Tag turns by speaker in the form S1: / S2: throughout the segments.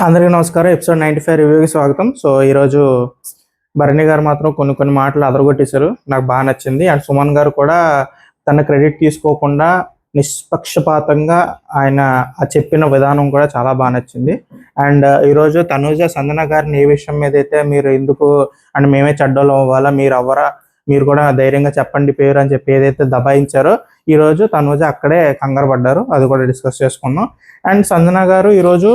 S1: అందరికీ నమస్కారం. ఎపిసోడ్ 95 రివ్యూకి స్వాగతం. సో ఈరోజు భరణి గారు మాత్రం కొన్ని మాటలు అదరగొట్టేశారు, నాకు బాగా నచ్చింది. అండ్ సుమన్ గారు కూడా తన క్రెడిట్ తీసుకోకుండా నిష్పక్షపాతంగా ఆయన చెప్పిన విధానం కూడా చాలా బాగా నచ్చింది. అండ్ ఈరోజు తనూజ సంజన గారిని ఏ విషయం మీద అయితే మీరు ఎందుకు అండ్ మేమే చెడ్డోళ్ళు అవ్వాలా, మీరు అవ్వరా, మీరు కూడా ధైర్యంగా చెప్పండి పేరు అని చెప్పి ఏదైతే దబాయించారో ఈరోజు తనూజ అక్కడే కంగారు పడ్డారు. అది కూడా డిస్కస్ చేసుకున్నాం. అండ్ సంజన గారు ఈరోజు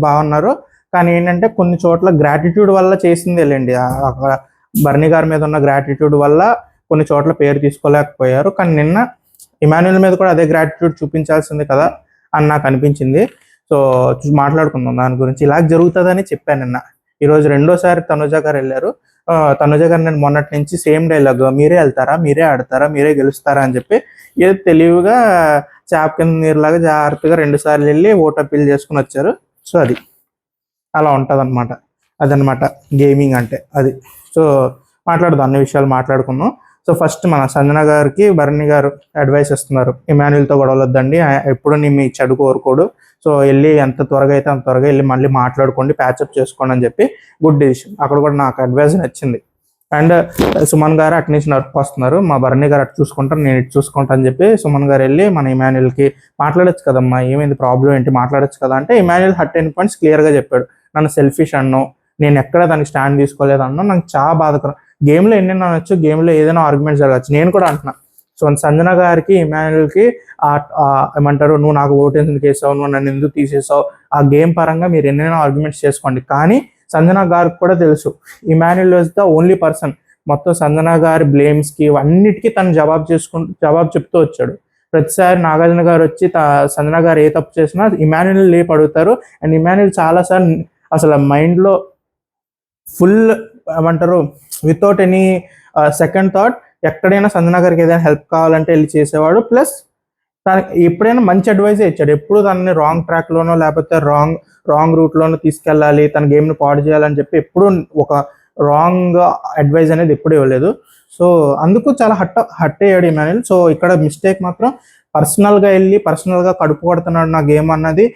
S1: బాగున్నారు. కానీ ఏంటంటే కొన్ని చోట్ల గ్రాటిట్యూడ్ వల్ల చేసింది వెళ్ళండి, అక్కడ బర్నీ గారి మీద ఉన్న గ్రాటిట్యూడ్ వల్ల కొన్ని చోట్ల పేరు తీసుకోలేకపోయారు. కానీ నిన్న ఇమాన్యుల్ మీద కూడా అదే గ్రాటిట్యూడ్ చూపించాల్సింది కదా అని నాకు అనిపించింది. సో మాట్లాడుకుందాం దాని గురించి. ఇలా జరుగుతుందని చెప్పాను నిన్న. ఈరోజు రెండోసారి తనుజ గారు వెళ్ళారు. తనుజ గారు నేను మొన్నటి నుంచి సేమ్ డైలాగ్, మీరే వెళ్తారా, మీరే ఆడతారా, మీరే గెలుస్తారా అని చెప్పి ఏదో తెలివిగా చాప్ కింద నీరులాగా జాగ్రత్తగా 2 సార్లు వెళ్ళి ఓట్ అప్పీల్ చేసుకుని వచ్చారు. సో అది అలా ఉంటుంది అనమాట. అదనమాట గేమింగ్ అంటే అది. సో మాట్లాడదాం, అన్ని విషయాలు మాట్లాడుకుందాం. సో ఫస్ట్ మన సంజన గారికి బర్నీ గారు అడ్వైస్ ఇస్తున్నారు, ఇమాన్యుల్తో గొడవలొద్దండి, ఎప్పుడు నీ మీ చెడు కోరుకోడు, సో వెళ్ళి ఎంత త్వరగా అయితే అంత త్వరగా వెళ్ళి మళ్ళీ మాట్లాడుకోండి, ప్యాచప్ చేసుకోండి అని చెప్పి గుడ్ డిసిషన్. అక్కడ కూడా నాకు అడ్వైస్ నచ్చింది. అండ్ సుమన్ గారు అటు నుంచి వస్తున్నారు, మా బర్నీ గారు అటు చూసుకుంటారు, నేను ఇటు చూసుకుంటా అని చెప్పి సుమన్ గారు వెళ్ళి మన ఇమాన్యుల్కి మాట్లాడచ్చు కదమ్మా, ఏమైంది ప్రాబ్లం ఏంటి, మాట్లాడచ్చు కదా అంటే ఇమాన్యుల్ హర్ట్ అయిన పాయింట్స్ క్లియర్గా చెప్పాడు. నన్ను సెల్ఫిష్ అన్నో, నేను ఎక్కడ దానికి స్టాండ్ తీసుకోలేదు అన్నో, నాకు చాలా బాధకరం. గేమ్లో ఎన్ని అనొచ్చు, గేమ్లో ఏదైనా ఆర్గ్యుమెంట్ జరగచ్చు, నేను కూడా అంటున్నా. సో సంజన గారికి ఇమాన్యుల్కి ఏమంటారు, నువ్వు నాకు ఓటు ఎందుకు వేసావు, నువ్వు నన్ను ఎందుకు తీసేసావు, ఆ గేమ్ పరంగా మీరు ఎన్నైనా ఆర్గ్యుమెంట్స్ చేసుకోండి. కానీ సంజన గారికి కూడా తెలుసు Emmanuel was the only person. మొత్తం సంజన గారి బ్లేమ్స్కి అన్నిటికీ తను జవాబు చెప్తూ వచ్చాడు. ప్రతిసారి నాగార్జున గారు వచ్చి సంజన గారు ఏ తప్పు చేసినా ఇమాన్యుల్ లేపు అడుగుతారు. అండ్ ఇమాన్యుల్ చాలాసార్లు అసలు మైండ్లో ఫుల్ ఏమంటారు వితౌట్ ఎనీ సెకండ్ థాట్ ఎక్కడైనా సంజన గారికి ఏదైనా హెల్ప్ కావాలంటే వెళ్ళి చేసేవాడు. ప్లస్ తనకి ఎప్పుడైనా మంచి అడ్వైజే ఇచ్చాడు. ఎప్పుడు తనని రాంగ్ ట్రాక్లోనో లేకపోతే రాంగ్ రూట్లోనో తీసుకెళ్ళాలి, తన గేమ్ని పాడు చేయాలని చెప్పి ఎప్పుడు ఒక రాంగ్ అడ్వైజ్ అనేది ఎప్పుడు ఇవ్వలేదు. సో అందుకు చాలా హట్ అయ్యాడు ఇమాన్యుల్. సో ఇక్కడ మిస్టేక్ మాత్రం పర్సనల్గా వెళ్ళి పర్సనల్గా కడుపు కొడుతున్నాడు నా గేమ్ అన్నది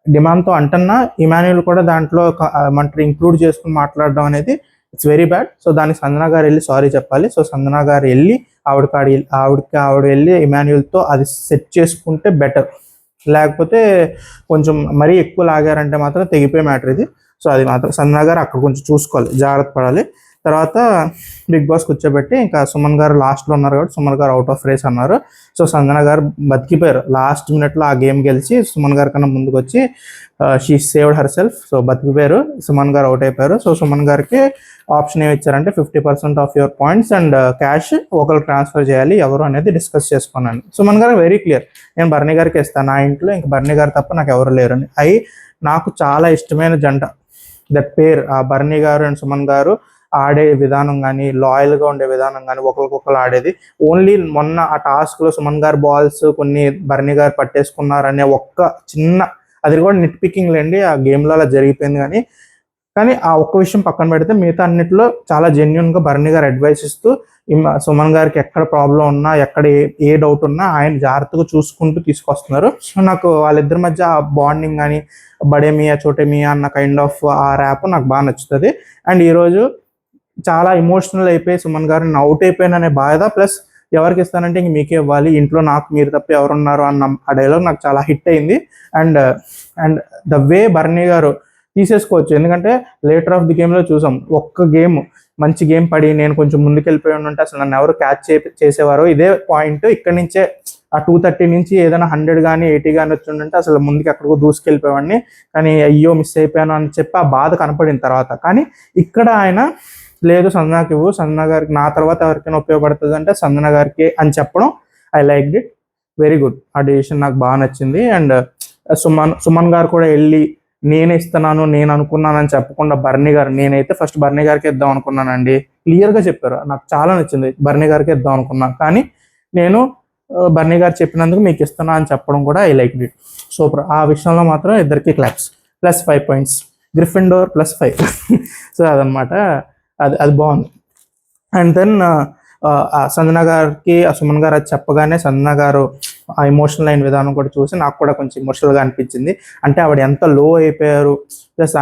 S1: డిమాండ్తో అంటున్నా, ఇమాన్యుల్ కూడా దాంట్లో ఏమంటారు ఇంక్లూడ్ చేసుకుని మాట్లాడడం అనేది ఇట్స్ వెరీ బ్యాడ్. సో దానికి సంజన గారు వెళ్ళి సారీ చెప్పాలి. సో సంజన గారు వెళ్ళి ఆవిడ వెళ్ళి ఇమాన్యుల్తో అది సెట్ చేసుకుంటే బెటర్. లేకపోతే కొంచెం మరీ ఎక్కువ లాగారంటే మాత్రం తెగిపోయే మ్యాటర్ ఇది. సో అది మాత్రం సంజన గారు అక్కడ కొంచెం చూసుకోవాలి, జాగ్రత్త పడాలి. తర్వాత బిగ్ బాస్ కూర్చోబెట్టి ఇంకా సుమన్ గారు లాస్ట్లో ఉన్నారు కాబట్టి సుమన్ గారు అవుట్ ఆఫ్ రేస్ అన్నారు. సో సంజన గారు బతికిపోయారు. లాస్ట్ మినిట్లో ఆ గేమ్ గెలిచి సుమన్ గారి కన్నా ముందుకు వచ్చి she saved herself. So బతికిపోయారు, సుమన్ గారు అవుట్ అయిపోయారు. సో సుమన్ గారికి ఆప్షన్ ఏమి ఇచ్చారంటే 50% of your points and cash ఒకరు ట్రాన్స్ఫర్ చేయాలి, ఎవరు అనేది డిస్కస్ చేసుకున్నాను. సుమన్ గారు వెరీ క్లియర్, నేను బర్నీ గారికి ఇస్తాను, నా ఇంట్లో ఇంక బర్నీ గారు తప్ప నాకు ఎవరు లేరని. నాకు చాలా ఇష్టమైన జంట దట్ పేర్. ఆ బర్నీ గారు అండ్ సుమన్ గారు ఆడే విధానం కానీ, లాయల్గా ఉండే విధానం కానీ, ఒకరికొకరు ఆడేది. ఓన్లీ మొన్న ఆ టాస్క్లో సుమన్ గారు బాల్స్ కొన్ని బర్నీ గారు పట్టేసుకున్నారనే ఒక్క చిన్న, అది కూడా నిట్ పికింగ్ లేండి, ఆ గేమ్లో అలా జరిగిపోయింది. కానీ ఆ ఒక్క విషయం పక్కన పెడితే మిగతా అన్నింటిలో చాలా జెన్యున్గా బర్నీ గారు అడ్వైస్ ఇస్తూ సుమన్ గారికి ఎక్కడ ప్రాబ్లం ఉన్నా, ఎక్కడ ఏ డౌట్ ఉన్నా ఆయన జాగ్రత్తగా చూసుకుంటూ తీసుకొస్తున్నారు. సో నాకు వాళ్ళిద్దరి మధ్య ఆ బాండింగ్ కానీ, బడే మియా చోటే మియా అన్న కైండ్ ఆఫ్ ఆ ర్యాప్ నాకు బాగా నచ్చుతుంది. అండ్ ఈరోజు చాలా ఎమోషనల్ అయిపోయి సుమన్ గారు నేను అవుట్ అయిపోయాననే బాధ, ప్లస్ ఎవరికి ఇస్తానంటే ఇంక మీకే ఇవ్వాలి, ఇంట్లో నాకు మీరు తప్ప ఎవరున్నారు అన్న ఆ డైలాగ్ నాకు చాలా హిట్ అయింది. అండ్ ద వే బర్నీ గారు తీసేసుకోవచ్చు, ఎందుకంటే లేటర్ ఆఫ్ ది గేమ్లో చూసాం, ఒక్క గేమ్ మంచి గేమ్ పడి నేను కొంచెం ముందుకెళ్ళిపోయి ఉంటే అసలు నన్ను ఎవరు క్యాచ్ చేసేవారో. ఇదే పాయింట్ ఇక్కడ నుంచే ఆ 230 నుంచి ఏదైనా 100 కానీ 80 కానీ వచ్చిందంటే అసలు ముందుకు ఎక్కడికో దూసుకెళ్ళిపోయేవాడిని. కానీ అయ్యో మిస్ అయిపోయాను అని చెప్పి ఆ బాధ కనపడిన తర్వాత, కానీ ఇక్కడ ఆయన లేదు సంజనాకి ఇవ్వు, సంజన గారికి నా తర్వాత ఎవరికైనా ఉపయోగపడుతుంది అంటే సంజన గారికి అని చెప్పడం I like it, very good. ఆ డిసిషన్ నాకు బాగా నచ్చింది. అండ్ సుమన్ గారు కూడా వెళ్ళి నేనే ఇస్తున్నాను, నేను అనుకున్నానని చెప్పకుండా బర్నీ గారు, నేనైతే ఫస్ట్ బర్నీ గారికి ఇద్దాం అనుకున్నానండి, క్లియర్గా చెప్పారు. నాకు చాలా నచ్చింది, బర్నీ గారికి ఇద్దాం అనుకున్నాను, కానీ నేను బర్నీ గారు చెప్పినందుకు మీకు ఇస్తున్నా అని చెప్పడం కూడా ఐ లైక్ ఇట్, సూపర్. ఆ విషయంలో మాత్రం ఇద్దరికి క్లాప్స్, +5 పాయింట్స్, గ్రిఫిండోర్ +5. సో అదనమాట, అది బాగుంది. అండ్ దెన్ ఆ సంజన గారికి ఆ సుమన్ గారు అది చెప్పగానే సంజన గారు ఆ ఎమోషనల్ అయిన విధానం కూడా చూసి నాకు కూడా కొంచెం ఎమోషనల్గా అనిపించింది. అంటే ఆవిడ ఎంత లో అయిపోయారు, ప్లస్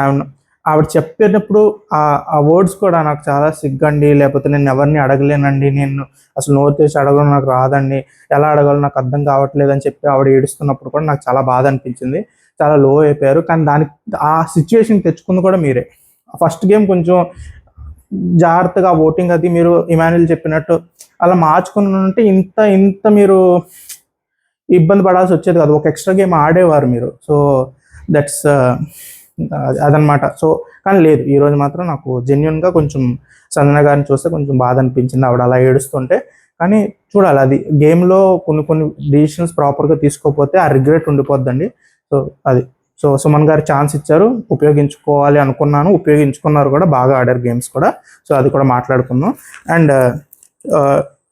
S1: ఆవిడ చెప్పేటప్పుడు ఆ వర్డ్స్ కూడా నాకు చాలా సిగ్గండి, లేకపోతే నేను ఎవరిని అడగలేనండి, నేను అసలు నోరు తెరిచి అడగడం నాకు రాదండి, ఎలా అడగాలో నాకు అర్థం కావట్లేదు అని చెప్పి ఆవిడ ఏడుస్తున్నప్పుడు కూడా నాకు చాలా బాధ అనిపించింది. చాలా లో అయిపోయారు. కానీ దానికి ఆ సిచ్యువేషన్ తెచ్చుకుంది కూడా మీరే. ఫస్ట్ గేమ్ కొంచెం జాగ్రత్తగా ఓటింగ్ అది మీరు ఇమాన్యుల్ చెప్పినట్టు అలా మార్చుకుని ఉంటే ఇంత ఇంత మీరు ఇబ్బంది పడాల్సి వచ్చేది కాదు. ఒక ఎక్స్ట్రా గేమ్ ఆడేవారు మీరు. సో దట్స్ అదనమాట. సో కానీ లేదు, ఈరోజు మాత్రం నాకు జెన్యున్గా కొంచెం సంజన గారిని చూస్తే కొంచెం బాధ అనిపించింది ఆవిడ అలా ఏడుస్తుంటే. కానీ చూడాలి, అది గేమ్లో కొన్ని కొన్ని డిసిషన్స్ ప్రాపర్గా తీసుకోకపోతే ఆ రిగ్రెట్ ఉండిపోద్దండి. సో అది. సో సుమన్ గారు ఛాన్స్ ఇచ్చారు, ఉపయోగించుకోవాలి అనుకున్నాను, ఉపయోగించుకున్నారు కూడా, బాగా ఆడారు గేమ్స్ కూడా. సో అది కూడా మాట్లాడుకుందాం. అండ్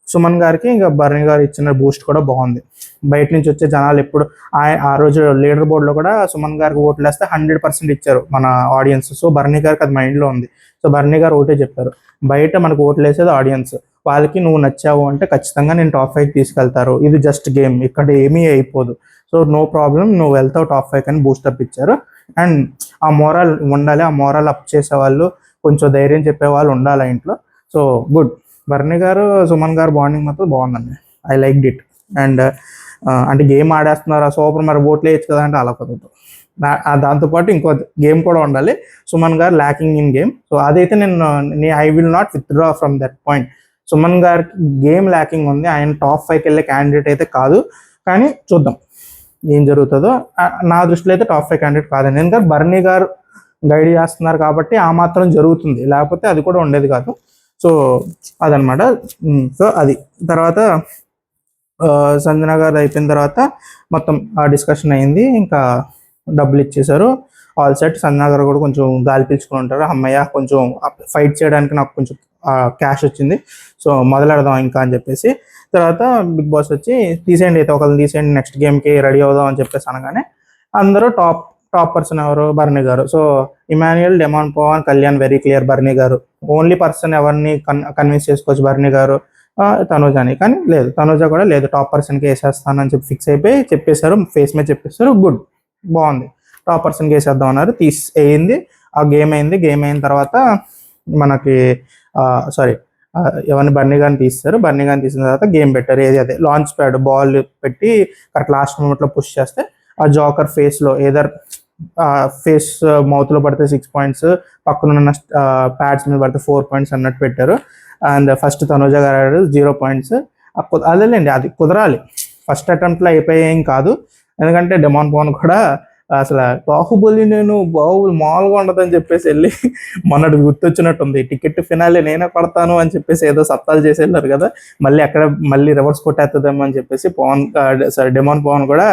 S1: సుమన్ గారికి ఇంకా భరణి గారు ఇచ్చిన బూస్ట్ కూడా బాగుంది. బయట నుంచి వచ్చే జనాలు ఎప్పుడు ఆ రోజు లీడర్ బోర్డులో కూడా సుమన్ గారికి ఓట్లు వేస్తే 100% ఇచ్చారు మన ఆడియన్స్. సో భరణి గారికి అది మైండ్లో ఉంది. సో భరణి గారు ఒకటే చెప్పారు, బయట మనకు ఓట్లు వేసేది ఆడియన్స్, వాళ్ళకి నువ్వు నచ్చావు అంటే ఖచ్చితంగా నేను టాప్ 5 తీసుకెళ్తారు, ఇది జస్ట్ గేమ్, ఇక్కడ ఏమీ అయిపోదు, సో నో ప్రాబ్లం, నువ్వు వెళ్తావు టాప్ 5 అని బూస్టప్ ఇచ్చారు. అండ్ ఆ మోరల్ ఉండాలి, ఆ మోరల్ అప్ చేసేవాళ్ళు, కొంచెం ధైర్యం చెప్పేవాళ్ళు ఉండాలి ఇంట్లో. So good. భరణి గారు సుమన్ గారు బాండింగ్ మాత్రం బాగుందండి. I like it. అండ్ అంటే గేమ్ ఆడేస్తున్నారు ఆ సూపర్, మరి ఓట్లు వేయచ్చు కదా అంటే అలా కుదరదు. దాంతోపాటు ఇంకో గేమ్ కూడా ఉండాలి. సుమన్ గారు ల్యాకింగ్ ఇన్ గేమ్. సో అదైతే నేను I will not withdraw from that point. Suman గారికి గేమ్ ల్యాకింగ్ ఉంది, ఆయన టాప్ 5కి వెళ్ళే క్యాండిడేట్ అయితే కాదు. కానీ చూద్దాం ఏం జరుగుతుందో. నా దృష్టిలో అయితే టాప్ 5 క్యాండిడేట్ కాదండి. ఎందుకంటే భరణి గారు గైడ్ చేస్తున్నారు కాబట్టి ఆ మాత్రం జరుగుతుంది, లేకపోతే అది కూడా ఉండేది కాదు. సో అదనమాట. సో అది తర్వాత సంజన గారు అయిపోయిన తర్వాత మొత్తం ఆ డిస్కషన్ అయింది, ఇంకా డబ్బులు ఇచ్చేశారు, ఆల్ సెట్. సంజన గారు కూడా కొంచెం గాలి పీల్చుకుని ఉంటారు, అమ్మయ్య కొంచెం ఫైట్ చేయడానికి నాకు కొంచెం క్యాష్ వచ్చింది, సో మొదలెడదాం ఇంకా అని చెప్పేసి. తర్వాత బిగ్ బాస్ వచ్చి తీసేయండి, అయితే ఒకరిని తీసేయండి, నెక్స్ట్ గేమ్కి రెడీ అవుదాం అని చెప్పేసి అనగానే అందరూ టాప్ పర్సన్ ఎవరు, భరణి గారు. So Emmanuel, Demon Pavan, Kalyan very clear Bharani గారు. ఓన్లీ పర్సన్ ఎవరిని కన్విన్స్ చేసుకోవచ్చు భరణి గారు, తనుజాని. కానీ లేదు, తనుజ కూడా లేదు, టాప్ పర్సన్కి వేసేస్తానని చెప్పి ఫిక్స్ అయిపోయి చెప్పేశారు, ఫేస్ మీద చెప్పేశారు. గుడ్, బాగుంది, టాప్ పర్సన్కి వేసేద్దాం అన్నారు, అయింది. ఆ గేమ్ అయింది. గేమ్ అయిన తర్వాత మనకి సారీ ఎవరిని బర్నీ గారిని తీస్తారు. బర్నీ గారిని తీసిన తర్వాత గేమ్ పెట్టారు, ఏది అదే లాంచ్ ప్యాడ్ బాల్ పెట్టి కరెక్ట్ లాస్ట్ మూమెంట్లో పుష్ చేస్తే ఆ జోకర్ ఫేస్లో ఏదర్ ఫేస్ మౌత్లో పడితే 6 పాయింట్స్, పక్కనున్న ప్యాడ్స్ మీద పడితే 4 పాయింట్స్ అన్నట్టు పెట్టారు. అండ్ ఫస్ట్ తనుజ గారు 0 పాయింట్స్. అదేలేండి, అది కుదరాలి, ఫస్ట్ అటెంప్ట్లో అయిపోయేం కాదు. ఎందుకంటే డెమాన్ పవన్ కూడా అసలు బాహుబలి మామూలుగా ఉండదని చెప్పేసి వెళ్ళి మొన్నటి గుర్తొచ్చినట్టుంది, టికెట్ ఫినాలే నేనే పడతాను అని చెప్పేసి ఏదో సప్తాలు చేసి వెళ్ళారు కదా, మళ్ళీ రివర్స్ కొట్టేస్తుందేమో అని చెప్పేసి డెమాన్ పవన్ కూడా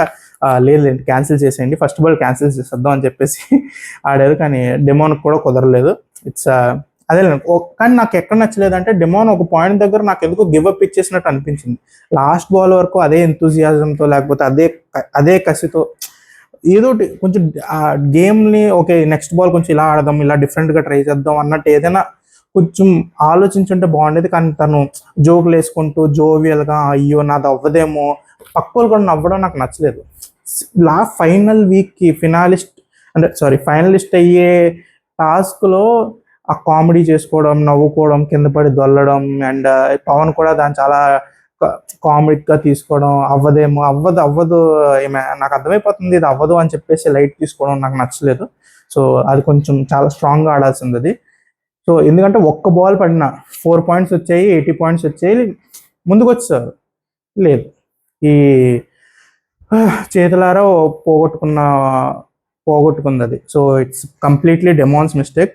S1: లేదు క్యాన్సిల్ చేసేయండి, ఫస్ట్ బాల్ క్యాన్సిల్ చేసేద్దాం అని చెప్పేసి ఆడారు. కానీ డెమాన్కి కూడా కుదరలేదు. ఇట్స్ అదే. కానీ నాకు ఎక్కడ నచ్చలేదంటే డెమాన్ ఒక పాయింట్ దగ్గర నాకు ఎందుకో గివ్ అప్ ఇచ్చేసినట్టు అనిపించింది. లాస్ట్ బాల్ వరకు అదే ఎంతూజియాజంతో, లేకపోతే అదే కసితో ఏదో కొంచెం ఆ గేమ్ని ఓకే నెక్స్ట్ బాల్ కొంచెం ఇలా ఆడదాం, ఇలా డిఫరెంట్గా ట్రై చేద్దాం అన్నట్టు ఏదైనా కొంచెం ఆలోచించుంటే బాగుండేది. కానీ తను జోకులు వేసుకుంటూ జోవియల్గా అయ్యో నాది అవ్వదేమో, పక్కలు కూడా నవ్వడం నాకు నచ్చలేదు. ఫైనల్ వీక్కి ఫైనలిస్ట్ అయ్యే టాస్క్లో ఆ కామెడీ చేసుకోవడం, నవ్వుకోవడం, కింద పడి దొల్లడం, అండ్ పవన్ కూడా దాన్ని చాలా కామెడీగా తీసుకోవడం, అవ్వదు నాకు అర్థమైపోతుంది ఇది అవ్వదు అని చెప్పేసి లైట్ తీసుకోవడం నాకు నచ్చలేదు. సో అది కొంచెం చాలా స్ట్రాంగ్గా ఆడాల్సింది అది. సో ఎందుకంటే ఒక్క బాల్ పడిన 4 పాయింట్స్ వచ్చాయి, 80 పాయింట్స్ వచ్చాయి, ముందుకు వచ్చేసారు. లేదు, ఈ చేతులారా పోగొట్టుకుంది అది. So it's completely Demon's mistake.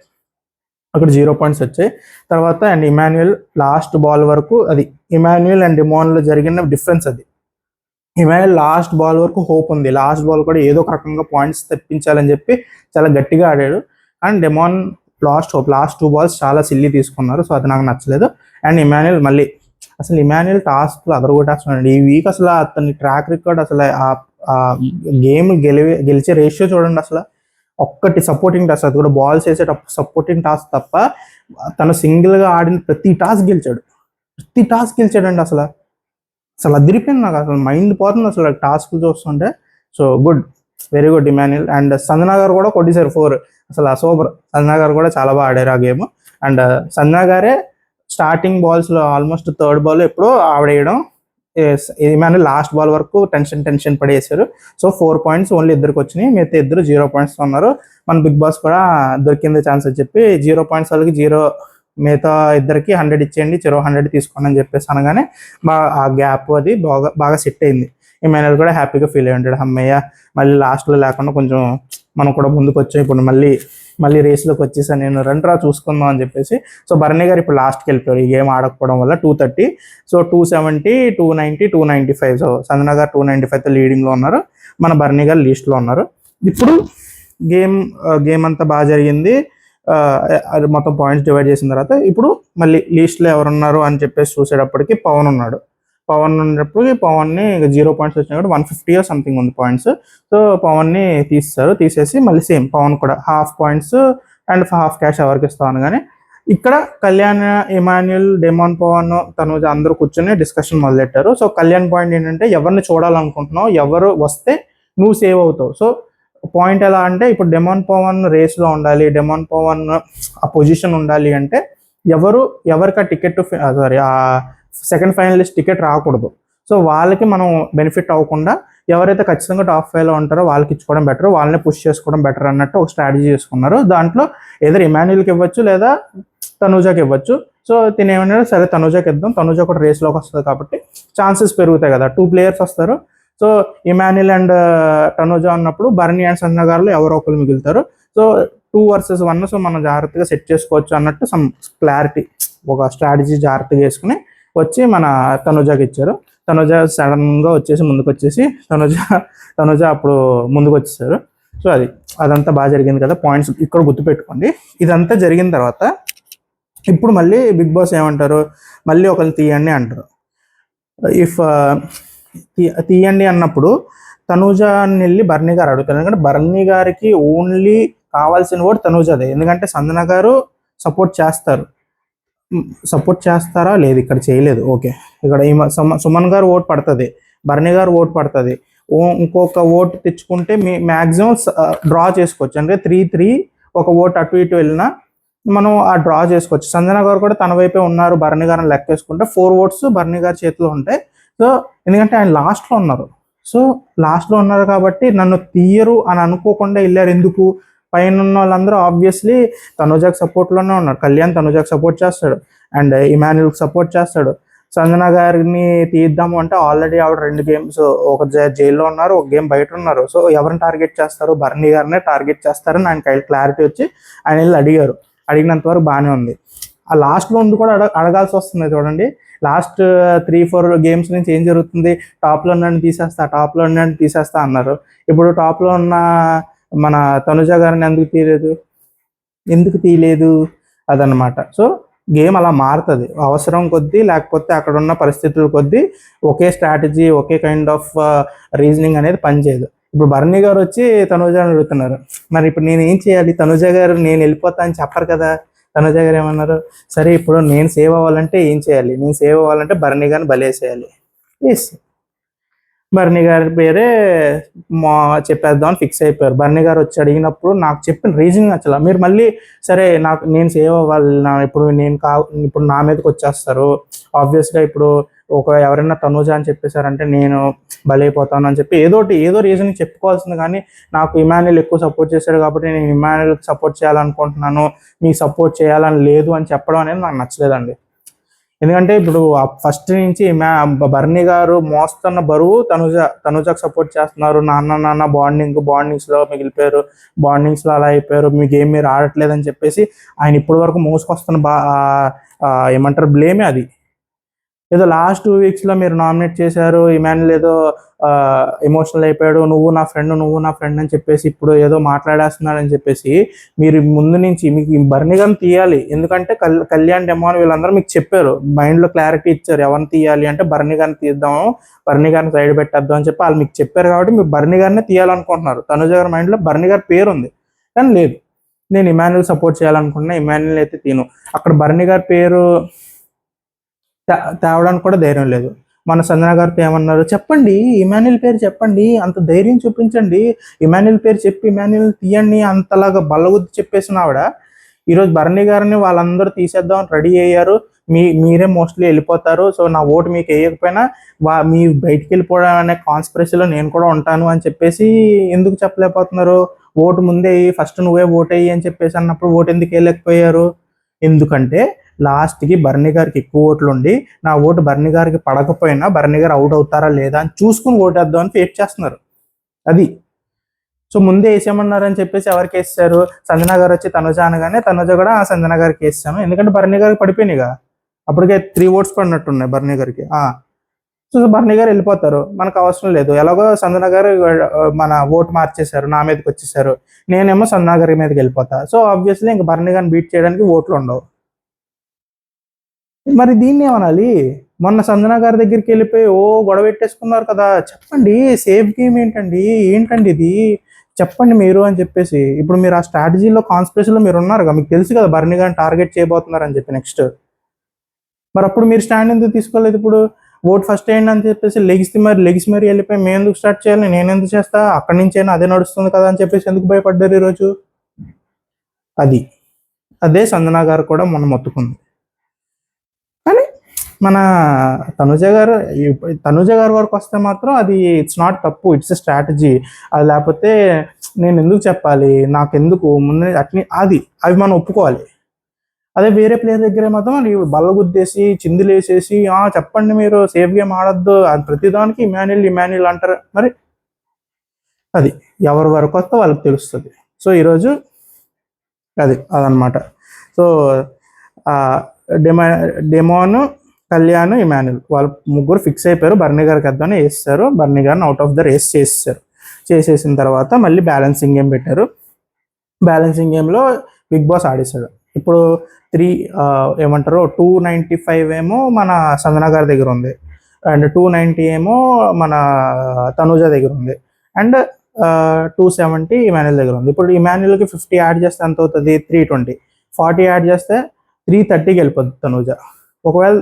S1: అక్కడ 0 పాయింట్స్ వచ్చాయి. తర్వాత అండ్ ఇమాన్యుయల్ లాస్ట్ బాల్ వరకు, అది ఇమాన్యుయల్ అండ్ డెమాన్లో జరిగిన డిఫరెన్స్ అది. ఇమాన్యుయల్ లాస్ట్ బాల్ వరకు హోప్ ఉంది, లాస్ట్ బాల్ కూడా ఏదో ఒక రకంగా పాయింట్స్ తెప్పించాలని చెప్పి చాలా గట్టిగా ఆడాడు. అండ్ డెమాన్ లాస్ట్ 2 బాల్స్ చాలా సిల్లీ తీసుకున్నారు. సో అది నాకు నచ్చలేదు. అండ్ ఇమాన్యుయల్ అసలు టాస్క్లు అదరగొట్టేస్తున్నాడు ఈ వీక్. అసలు అతని ట్రాక్ రికార్డ్, అసలు ఆ గేమ్ గెలిచే రేషియో చూడండి. అసలు ఒక్కటి సపోర్టింగ్ టాస్క్, అది కూడా బాల్స్ వేసేటప్పుడు సపోర్టింగ్ టాస్క్ తప్ప తను సింగిల్గా ఆడిన ప్రతి టాస్క్ గెలిచాడు. ప్రతి టాస్క్ గెలిచాడండి అసలు. అసలు అదిరిపోయింది నాకు, అసలు మైండ్ పోతుంది అసలు టాస్క్ చూస్తుంటే. So good, very good Emmanuel. And Sanjana గారు కూడా కొట్టేశారు 4. అసలు సూపర్, సంజనా గారు కూడా చాలా బాగా ఆడారు ఆ గేమ్. అండ్ సంజనా గారే స్టార్టింగ్ బాల్స్లో ఆల్మోస్ట్ థర్డ్ బాల్ ఎప్పుడో ఆవిడ వేయడం, ఇమాన్యుల్ లాస్ట్ బాల్ వరకు టెన్షన్ పడేసారు. సో 4 పాయింట్స్ ఓన్లీ ఇద్దరికి వచ్చినాయి, మిగతా ఇద్దరు 0 పాయింట్స్ ఉన్నారు. మన బిగ్ బాస్ కూడా దొరికింది ఛాన్స్ అని చెప్పి 0 పాయింట్స్ వాళ్ళకి 0, మిగతా ఇద్దరికి 100 ఇచ్చేయండి, చెరో 100 తీసుకోండి అని చెప్పేసి అనగానే ఆ గ్యాప్ అది బాగా సెట్ అయింది. ఇమాన్యుల్ కూడా హ్యాపీగా ఫీల్ అయ్యి ఉంటాడు, అమ్మయ్య మళ్ళీ లాస్ట్లో లేకుండా కొంచెం మనం కూడా ముందుకు వచ్చాం, ఇప్పుడు మళ్ళీ రేస్లోకి వచ్చేసాను నేను, రండ్రా చూసుకుందాం అని చెప్పేసి. సో భరణి గారు ఇప్పుడు లాస్ట్కి వెళ్ళిపోయారు ఈ గేమ్ ఆడకపోవడం వల్ల. 230, సో 270, 290, 295. సో సంజన గారు 295తో లీడింగ్లో ఉన్నారు, మన భరణి గారు లీస్ట్లో ఉన్నారు. ఇప్పుడు గేమ్ అంతా బాగా జరిగింది. అది మొత్తం పాయింట్స్ డివైడ్ చేసిన తర్వాత ఇప్పుడు మళ్ళీ లీస్ట్లో ఎవరున్నారు అని చెప్పేసి చూసేటప్పటికి పవన్ ఉన్నాడు. పవన్ ఉన్నప్పటికీ పవన్ని 0 పాయింట్స్ వచ్చినా కూడా 150 సంథింగ్ ఉంది పాయింట్స్. సో పవన్ని తీసేసి మళ్ళీ సేమ్ పవన్ కూడా half points and half cash ఎవరికి ఇస్తాను. కానీ ఇక్కడ కళ్యాణ్, ఇమాన్యుల్, డెమాన్, పవన్, తనుజ అందరూ కూర్చొని డిస్కషన్ మొదలెట్టారు. సో కళ్యాణ్ పాయింట్ ఏంటంటే ఎవరిని చూడాలనుకుంటున్నావు, ఎవరు వస్తే నువ్వు సేవ్ అవుతావు. సో పాయింట్ ఎలా అంటే ఇప్పుడు డెమాన్ పవన్ రేస్లో ఉండాలి, డెమాన్ పవన్ ఆ పొజిషన్ ఉండాలి అంటే ఎవరికి ఆ టికెట్ ఆ సెకండ్ ఫైనలిస్ట్ టికెట్ రాకూడదు. సో వాళ్ళకి మనం బెనిఫిట్ అవ్వకుండా ఎవరైతే ఖచ్చితంగా టాప్ 5లో ఉంటారో వాళ్ళకి ఇచ్చుకోవడం బెటర్, వాళ్ళని పుష్ చేసుకోవడం బెటర్ అన్నట్టు ఒక స్ట్రాటజీ చేసుకున్నారు. దాంట్లో ఏదైనా ఇమాన్యుల్కి ఇవ్వచ్చు లేదా తనూజాకి ఇవ్వచ్చు. సో తిని ఏమన్నాడు, సరే తనూజాకి ఇద్దాం, తనూజ కూడా రేస్లోకి వస్తుంది కాబట్టి ఛాన్సెస్ పెరుగుతాయి కదా, 2 ప్లేయర్స్ వస్తారు. సో ఇమాన్యుల్ అండ్ తనూజ ఉన్నప్పుడు భరణి అండ్ సంజన గారిలో ఎవరో ఒకరు మిగులుతారు. సో 2 versus 1, సో మనం జాగ్రత్తగా సెట్ చేసుకోవచ్చు అన్నట్టు సమ్ క్లారిటీ, ఒక స్ట్రాటజీ జాగ్రత్తగా వేసుకుని వచ్చి మన తనుజాకి ఇచ్చారు. తనుజ సడన్గా ముందుకు వచ్చేసి తనుజ అప్పుడు ముందుకు వచ్చేసారు. సో అదంతా బాగా జరిగింది కదా, పాయింట్స్ ఇక్కడ గుర్తుపెట్టుకోండి. ఇదంతా జరిగిన తర్వాత ఇప్పుడు మళ్ళీ బిగ్ బాస్ ఏమంటారు, మళ్ళీ ఒకరిని తీయండి అంటారు. ఇఫ్ తీయండి అన్నప్పుడు తనూజని వెళ్ళి భరణి గారు అడుగుతారు. ఎందుకంటే భరణి గారికి ఓన్లీ కావాల్సిన ఓటు తనూజదే, ఎందుకంటే సంజన గారు సపోర్ట్ చేస్తారా లేదు, ఇక్కడ చేయలేదు. ఓకే, ఇక్కడ సుమన్ గారు ఓటు పడుతుంది, భరణి గారు ఓటు పడుతుంది, ఇంకొక ఓటు తెచ్చుకుంటే మ్యాక్సిమం డ్రా చేసుకోవచ్చు. అంటే 3-3 ఒక ఓటు అటు ఇటు వెళ్ళినా మనం ఆ డ్రా చేసుకోవచ్చు. సంజన గారు కూడా తన వైపే ఉన్నారు, భరణి గారిని లెక్కేసుకుంటే 4 votes భరణి గారి చేతిలో ఉంటాయి. సో ఎందుకంటే ఆయన లాస్ట్లో ఉన్నారు. సో లాస్ట్లో ఉన్నారు కాబట్టి నన్ను తీయరు అని అనుకోకుండా వెళ్ళారు. ఎందుకు, పైన ఉన్న వాళ్ళందరూ ఆబ్వియస్లీ తనుజాకి సపోర్ట్లోనే ఉన్నారు. కళ్యాణ్ తనుజాకి సపోర్ట్ చేస్తాడు అండ్ ఇమాన్యుల్కి సపోర్ట్ చేస్తాడు. సంజన గారిని తీద్దాము అంటే ఆల్రెడీ ఆవిడ 2 games, ఒక జైల్లో ఉన్నారు, ఒక గేమ్ బయట ఉన్నారు. సో ఎవరిని టార్గెట్ చేస్తారు, భరణి గారినే టార్గెట్ చేస్తారని ఆయన క్లారిటీ వచ్చి ఆయన వెళ్ళి అడిగినంత వరకు బాగానే ఉంది. ఆ లాస్ట్లో ఉంది కూడా అడగాల్సి వస్తుంది. చూడండి లాస్ట్ 3-4 games నుంచి ఏం జరుగుతుంది, టాప్లో ఉన్నాడిని తీసేస్తా అన్నారు. ఇప్పుడు టాప్లో ఉన్న మన తనుజ గారిని ఎందుకు తీయలేదు అదనమాట. సో గేమ్ అలా మారుతుంది అవసరం కొద్దీ, లేకపోతే అక్కడ ఉన్న పరిస్థితుల కొద్దీ ఒకే స్ట్రాటజీ, ఒకే కైండ్ ఆఫ్ రీజనింగ్ అనేది పనిచేయదు. ఇప్పుడు భరణి గారు వచ్చి తనుజ అడుగుతున్నారు, మరి ఇప్పుడు నేను ఏం చేయాలి, తనుజ గారు నేను వెళ్ళిపోతా అని చెప్పరు కదా. తనుజ గారు ఏమన్నారు, సరే ఇప్పుడు నేను సేవ్ అవ్వాలంటే ఏం చేయాలి, నేను సేవ్ అవ్వాలంటే భరణి గారిని బలేసేయాలి. ఎస్, భరణి గారి పేరే చెప్పేద్దామని ఫిక్స్ అయిపోయారు. భరణి గారు వచ్చి అడిగినప్పుడు నాకు చెప్పిన రీజనింగ్ నచ్చలా. మీరు మళ్ళీ సరే నేను సేవ్ అవ్వాలి, ఇప్పుడు నా మీదకి వచ్చేస్తారు ఆబ్వియస్గా. ఇప్పుడు ఎవరైనా తనుజ అని చెప్పేశారంటే నేను బలైపోతాను అని చెప్పి ఏదో రీజన్ చెప్పుకోవాల్సింది. కానీ నాకు ఇమాన్యుల్ ఎక్కువ సపోర్ట్ చేశాడు కాబట్టి నేను ఇమాన్యుల్కి సపోర్ట్ చేయాలనుకుంటున్నాను, మీకు సపోర్ట్ చేయాలని లేదు అని చెప్పడం అనేది నాకు నచ్చలేదండి. ఎందుకంటే ఇప్పుడు ఫస్ట్ నుంచి భరణి గారు మోస్తున్న బరువు తనుజకు సపోర్ట్ చేస్తున్నారు. నాన్న బాండింగ్స్లో మిగిలిపోయారు, బాండింగ్స్లో అలా అయిపోయారు, మీ గేమ్ మీరు ఆడట్లేదని చెప్పేసి ఆయన ఇప్పటి వరకు మోసుకొస్తున్న ఏమంటారు బ్లేమే అది. ఏదో లాస్ట్ 2 weeksలో మీరు నామినేట్ చేశారు, ఇమాన్యుల్ ఏదో ఎమోషనల్ అయిపోయాడు, నువ్వు నా ఫ్రెండ్ అని చెప్పేసి ఇప్పుడు ఏదో మాట్లాడేస్తున్నాడని చెప్పేసి మీరు ముందు నుంచి మీకు భరణి గారిని తీయాలి. ఎందుకంటే కళ్యాణ్, డెమాన్ వీళ్ళందరూ మీకు చెప్పారు, మైండ్లో క్లారిటీ ఇచ్చారు ఎవరిని తీయాలి అంటే భరణి గారిని తీద్దాము, భరణి గారిని సైడ్ పెట్టేద్దాం అని చెప్పి వాళ్ళు మీకు చెప్పారు. కాబట్టి మీరు భరణి గారిని తీయాలనుకుంటున్నారు. తనుజ గారి మైండ్లో భరణి గారి పేరు ఉంది, కానీ లేదు నేను ఇమాన్యుల్ సపోర్ట్ చేయాలనుకుంటున్నా, ఇమాన్యుల్ అయితే తీను. అక్కడ భరణి గారి పేరు తేవడానికి కూడా ధైర్యం లేదు. మన సంజన గారితో ఏమన్నారు, చెప్పండి ఇమాన్యుల్ పేరు చెప్పండి, అంత ధైర్యం చూపించండి, ఇమాన్యుల్ పేరు చెప్పి ఇమాన్యుల్ తీయండి అంతలాగా బల్లగుద్ది చెప్పేసిన ఆవిడ ఈరోజు భరణి గారిని వాళ్ళందరూ తీసేద్దాం రెడీ అయ్యారు, మీరే మోస్ట్లీ వెళ్ళిపోతారు, సో నా ఓటు మీకు వేయకపోయినా మీ బయటికి వెళ్ళిపోవడం అనే కాన్స్పిరసీలో నేను కూడా ఉంటాను అని చెప్పేసి ఎందుకు చెప్పలేకపోతున్నారు? ఓటు ముందే ఫస్ట్ నువ్వే ఓటు అయ్యి అని చెప్పేసి అన్నప్పుడు ఓటు ఎందుకు వేయలేకపోయారు? ఎందుకంటే లాస్ట్కి భరణి గారికి ఎక్కువ ఓట్లు ఉండి నా ఓటు భరణి గారికి పడకపోయినా భరణి గారు అవుట్ అవుతారా లేదా అని చూసుకుని ఓటేద్దాం అని ఫేట్ చేస్తున్నారు. అది సో ముందే వేసేయమన్నారని చెప్పేసి ఎవరికి వేస్తారు? సంజన గారు వచ్చి తనుజ అనగానే తనుజ కూడా సంజన గారికి వేసాను, ఎందుకంటే భరణి గారికి పడిపోయినాయిగా, అప్పటికే 3 ఓట్స్ పడినట్టున్నాయి భరణి గారికి. సో భరణి గారు వెళ్ళిపోతారు, మనకు అవసరం లేదు, ఎలాగో సంజన గారు మన ఓటు మార్చేశారు, నా మీదకి వచ్చేసారు, నేనేమో సంజన గారి మీదకి వెళ్ళిపోతా. సో ఆబ్వియస్లీ ఇంకా భరణి గారిని బీట్ చేయడానికి ఓట్లు ఉండవు. మరి దీన్ని ఏమనాలి? మొన్న సంజన గారి దగ్గరికి వెళ్ళిపోయి గొడవ పెట్టేసుకున్నారు కదా, చెప్పండి సేఫ్ గేమ్ ఏంటండి, ఏంటండి ఇది చెప్పండి మీరు అని చెప్పేసి. ఇప్పుడు మీరు ఆ స్ట్రాటజీలో కాన్స్పిరసీలో మీరు ఉన్నారు కదా, మీకు తెలుసు కదా భరణి గారిని టార్గెట్ చేయబోతున్నారు అని చెప్పి నెక్స్ట్. మరి అప్పుడు మీరు స్టాండ్ ఎందుకు తీసుకోలేదు? ఇప్పుడు ఓట్ ఫస్ట్ వేయండి అని చెప్పేసి లెగిసి మరి వెళ్ళిపోయి మేము ఎందుకు స్టార్ట్ చేయాలి, నేను ఎందుకు చేస్తా, అక్కడి నుంచైనా అదే నడుస్తుంది కదా అని చెప్పేసి ఎందుకు భయపడ్డారు ఈరోజు? అదే సంజన గారు కూడా మొన్న మొత్తుకుంది. కానీ మన తనుజ గారు వరకు వస్తే మాత్రం అది ఇట్స్ నాట్ తప్పు, ఇట్స్ ఎ స్ట్రాటజీ. అది లేకపోతే నేను ఎందుకు చెప్పాలి, నాకెందుకు ముందు అవి మనం ఒప్పుకోవాలి. అదే వేరే ప్లేయర్ దగ్గర మాత్రం బల్లగుద్దేసి చిందులేసేసి చెప్పండి మీరు సేఫ్ గేమ్ ఆడద్దు, అది ప్రతిదానికి ఇమాన్యుల్ అంటారు. మరి అది ఎవరి వరకు వస్తే వాళ్ళకి తెలుస్తుంది. సో ఈరోజు అదనమాట. సో డెమోన్, కళ్యాణ్, ఇమాన్యుల్ వాళ్ళ ముగ్గురు ఫిక్స్ అయిపోయారు, భరణి గారికి వద్దని వేస్తారు, భరణి గారిని అవుట్ ఆఫ్ ద రేస్ చేసేసిన తర్వాత మళ్ళీ బ్యాలెన్సింగ్ గేమ్ పెట్టారు. బ్యాలెన్సింగ్ గేమ్లో బిగ్ బాస్ ఆడేశాడు. ఇప్పుడు 295 ఏమో మన సంజన గారి దగ్గర ఉంది, అండ్ 290 ఏమో మన తనుజ దగ్గర ఉంది, అండ్ 270 ఇమాన్యుల్ దగ్గర ఉంది. ఇప్పుడు ఇమాన్యుల్కి 50 యాడ్ చేస్తే ఎంత అవుతుంది? 320. 40 యాడ్ చేస్తే 330కి వెళ్ళిపోద్ది తనుజ. ఒకవేళ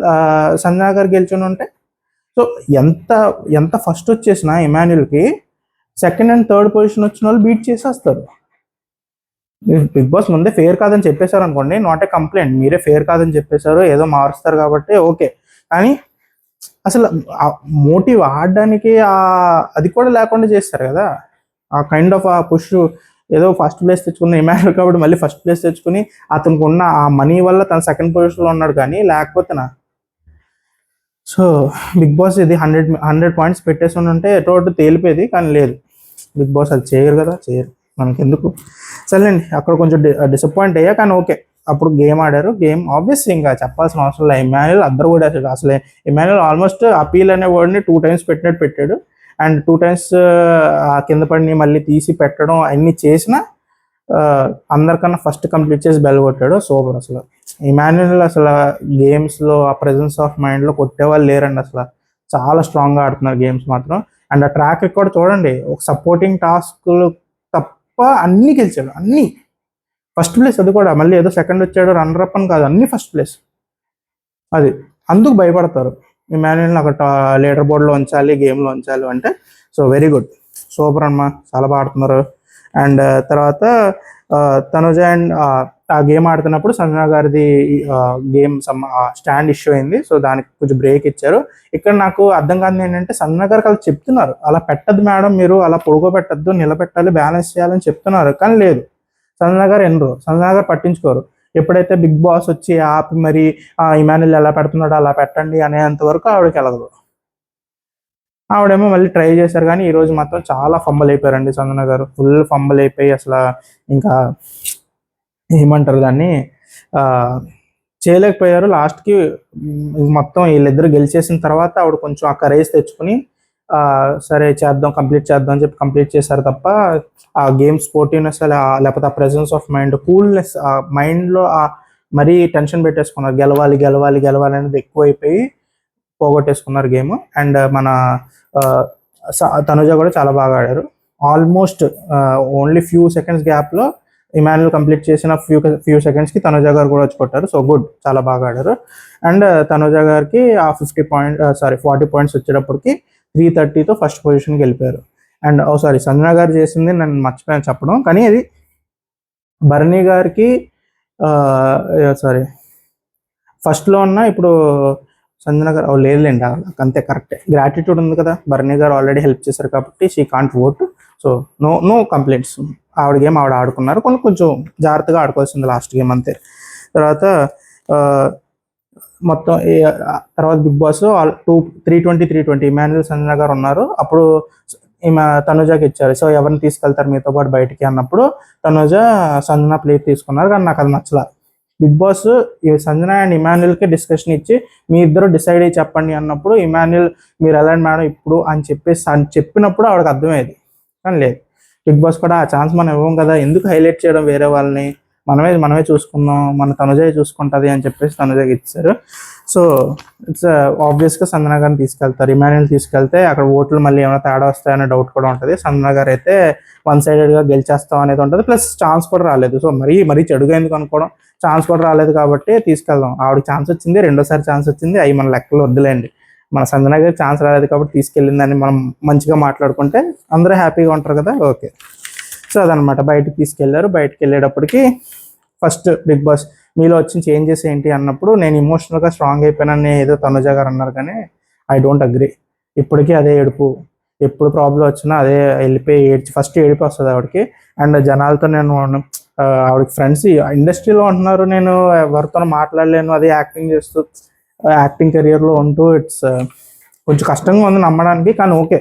S1: సంజన గారు గెలిచి ఉంటే సో ఎంత ఫస్ట్ వచ్చేసిన ఇమాన్యుల్కి సెకండ్ అండ్ థర్డ్ పొజిషన్ వచ్చిన వాళ్ళు బీట్ చేసేస్తారు. బిగ్ బాస్ ముందే ఫేర్ కాదని చెప్పేశారు అనుకోండి, నాట్ ఏ కంప్లైంట్, మీరే ఫేర్ కాదని చెప్పేశారు, ఏదో మారుస్తారు కాబట్టి ఓకే. కానీ అసలు మోటివ్ ఆడడానికి అది కూడా లేకుండా చేస్తారు కదా, ఆ కైండ్ ఆఫ్ ఆ పుష్. ఏదో ఫస్ట్ ప్లేస్ తెచ్చుకున్న ఇమాన్యుల్ కాబట్టి మళ్ళీ ఫస్ట్ ప్లేస్ తెచ్చుకుని అతనికి ఉన్న ఆ మనీ వల్ల తన సెకండ్ పొజిషన్లో ఉన్నాడు, కానీ లేకపోతేనా. సో బిగ్ బాస్ ఇది 100 పాయింట్స్ పెట్టేసి ఉంటే ఎటు తేలిపోయేది, కానీ లేదు, బిగ్ బాస్ అది చేయరు కదా, చేయరు, మనకి ఎందుకు. సరేండి, అక్కడ కొంచెం డిసప్పాయింట్ అయ్యా, కానీ ఓకే, అప్పుడు గేమ్ ఆడారు. గేమ్ ఆబ్వియస్ ఇంకా చెప్పాల్సిన అవసరం లేదు, ఇమాన్యుల్ అందరూ కూడా అసలు ఇమాన్యుల్ ఆల్మోస్ట్ అపీల్ అనే వర్డ్ని 2 times పెట్టాడు, అండ్ 2 times కింద పడిని మళ్ళీ తీసి పెట్టడం అన్నీ చేసిన అందరికన్నా ఫస్ట్ కంప్లీట్ చేసి బెల్ కొట్టాడు. సూపర్. అసలు ఇమాన్యుల్ అసలు గేమ్స్లో ఆ ప్రెజెన్స్ ఆఫ్ మైండ్లో కొట్టేవాళ్ళు లేరండి, అసలు చాలా స్ట్రాంగ్గా ఆడుతున్నారు గేమ్స్ మాత్రం. అండ్ ఆ ట్రాక్ రికార్డ్ చూడండి, ఒక సపోర్టింగ్ టాస్క్లు తప్ప అన్నీ గెలిచాడు, అన్నీ ఫస్ట్ ప్లేస్. అది కూడా మళ్ళీ ఏదో సెకండ్ వచ్చాడు రన్నర్ అప్ అని కాదు, అన్నీ ఫస్ట్ ప్లేస్. అందుకు భయపడతారు ఇమాన్యుల్ని అక్కడ లీడర్ బోర్డులో ఉంచాలి, గేమ్లో ఉంచాలి అంటే. సో వెరీ గుడ్, సూపర్ అమ్మా, చాలా బాగా ఆడుతున్నారు. అండ్ తర్వాత తనుజ అండ్ ఆ గేమ్ ఆడుతున్నప్పుడు సంజన గారిది గేమ్ స్టాండ్ ఇష్యూ అయింది, సో దానికి కొంచెం బ్రేక్ ఇచ్చారు. ఇక్కడ నాకు అర్థం కాదు ఏంటంటే, సంజన గారికి అలా చెప్తున్నారు, అలా పెట్టద్దు మేడం, మీరు అలా పొడుగోబెట్టద్దు, నిలబెట్టాలి, బ్యాలెన్స్ చేయాలని చెప్తున్నారు, కానీ లేదు, సంజన గారు ఎనరు, సంజన గారు పట్టించుకోరు. ఎప్పుడైతే బిగ్ బాస్ వచ్చి ఆపి మరి ఇమాన్యుల్ ఎలా పెడుతున్నాడో అలా పెట్టండి అనేంత వరకు ఆవిడకి వెళ్ళదు. ఆవిడేమో మళ్ళీ ట్రై చేశారు, కానీ ఈరోజు మాత్రం చాలా ఫంబల్ అయిపోయారండి సంజన గారు, ఫుల్ ఫంబల్ అయిపోయి అసలు ఇంకా ఏమంటారు దాన్ని చేయలేకపోయారు. లాస్ట్కి మొత్తం వీళ్ళిద్దరు గెలిచేసిన తర్వాత ఆవిడ కొంచెం ఆ కరేజ్ తెచ్చుకుని సరే చేద్దాం, కంప్లీట్ చేద్దాం అని చెప్పి కంప్లీట్ చేశారు తప్ప ఆ గేమ్ స్పోర్టివ్నెస్ లేకపోతే ఆ ప్రెజెన్స్ ఆఫ్ మైండ్, కూల్నెస్, ఆ మైండ్లో మరీ టెన్షన్ పెట్టేసుకున్నారు, గెలవాలి గెలవాలి గెలవాలి అనేది ఎక్కువైపోయి పోగొట్టేసుకున్నారు గేమ్. అండ్ మన తనుజ కూడా చాలా బాగా ఆడారు. ఆల్మోస్ట్ ఓన్లీ ఫ్యూ సెకండ్స్ గ్యాప్లో ఇమాన్యుల్ కంప్లీట్ చేసిన ఫ్యూ సెకండ్స్కి తనుజ గారు కూడా వచ్చి కొట్టారు. సో గుడ్, చాలా బాగా ఆడారు. అండ్ తనుజ గారికి ఆ 40 పాయింట్స్ వచ్చేటప్పటికి 330తో ఫస్ట్ పొజిషన్కి వెళ్ళిపోయారు. అండ్ సంజన గారు చేసింది నేను మర్చిపోయాను చెప్పడం, కానీ అది భరణి గారికి ఫస్ట్లో ఉన్న ఇప్పుడు సంజన గారు లేదులేండి, అంతే కరెక్టే. గ్రాటిట్యూడ్ ఉంది కదా, భరణి గారు ఆల్రెడీ హెల్ప్ చేశారు కాబట్టి she can't vote. So no complaints. ఆవిడ గేమ్ ఆవిడ ఆడుకున్నారు, కొంచెం జాగ్రత్తగా ఆడుకోవాల్సింది లాస్ట్ గేమ్ అంతే. తర్వాత మొత్తం తర్వాత బిగ్ బాస్ 320 ఇమాన్యుల్ సంజన గారు ఉన్నారు. అప్పుడు ఈమె తనుజకి ఇచ్చారు. సో ఎవరిని తీసుకెళ్తారు మీతో పాటు బయటికి అన్నప్పుడు తనుజ సంజన ప్లేట్ తీసుకున్నారు, కానీ నాకు అది నచ్చలా. బిగ్ బాస్ ఈ సంజన అండ్ ఇమాన్యుల్కి డిస్కషన్ ఇచ్చి మీ ఇద్దరు డిసైడ్ అయ్యి చెప్పండి అన్నప్పుడు ఇమాన్యుల్ మీరు వెళ్ళండి మేడం ఇప్పుడు అని చెప్పినప్పుడు ఆవిడకి అర్థమయ్యేది, కానీ లేదు. బిగ్ బాస్ కూడా ఆ ఛాన్స్ మనం ఇవ్వం కదా, ఎందుకు హైలైట్ చేయడం వేరే వాళ్ళని, మనమే చూసుకుందాం, మన తనుజ చూసుకుంటుంది అని చెప్పేసి తనుజకి ఇచ్చారు. సో ఇట్స్ ఆబ్వియస్గా సంజన గారిని తీసుకెళ్తారు. ఇమాన్యుల్ తీసుకెళ్తే అక్కడ ఓట్లు మళ్ళీ ఏమైనా తేడా వస్తాయనే డౌట్ కూడా ఉంటుంది. సంజన గారు అయితే వన్ సైడెడ్గా గెలిచేస్తాం అనేది ఉంటుంది, ప్లస్ ఛాన్స్ కూడా రాలేదు. సో మరీ చెడుగా ఎందుకు అనుకోవడం, ఛాన్స్ కూడా రాలేదు కాబట్టి తీసుకెళ్దాం. ఆవిడకి ఛాన్స్ వచ్చింది, రెండోసారి ఛాన్స్ వచ్చింది, అవి మన లెక్కలు వద్దులేండి. మన సంజన గారికి ఛాన్స్ రాలేదు కాబట్టి తీసుకెళ్ళిందని మనం మంచిగా మాట్లాడుకుంటే అందరూ హ్యాపీగా ఉంటారు కదా. ఓకే, సో అదనమాట. బయటకు తీసుకెళ్లారు. బయటకు వెళ్ళేటప్పటికి ఫస్ట్ బిగ్ బాస్ మీలో వచ్చిన చేంజెస్ ఏంటి అన్నప్పుడు నేను ఇమోషనల్గా స్ట్రాంగ్ అయిపోయానని ఏదో తనుజ గారు అన్నారు, కానీ ఐ డోంట్ అగ్రీ. ఇప్పటికీ అదే ఏడుపు, ఎప్పుడు ప్రాబ్లం వచ్చినా అదే వెళ్ళిపోయి ఫస్ట్ ఏడుపు వస్తుంది ఆవిడకి. అండ్ జనాలతో నేను ఆవిడకి ఫ్రెండ్స్ ఇండస్ట్రీలో ఉంటున్నారు, నేను ఎవరితో మాట్లాడలేను, అదే యాక్టింగ్ చేస్తూ యాక్టింగ్ కెరియర్లో ఉంటూ ఇట్స్ కొంచెం కష్టంగా ఉంది నమ్మడానికి. కానీ ఓకే,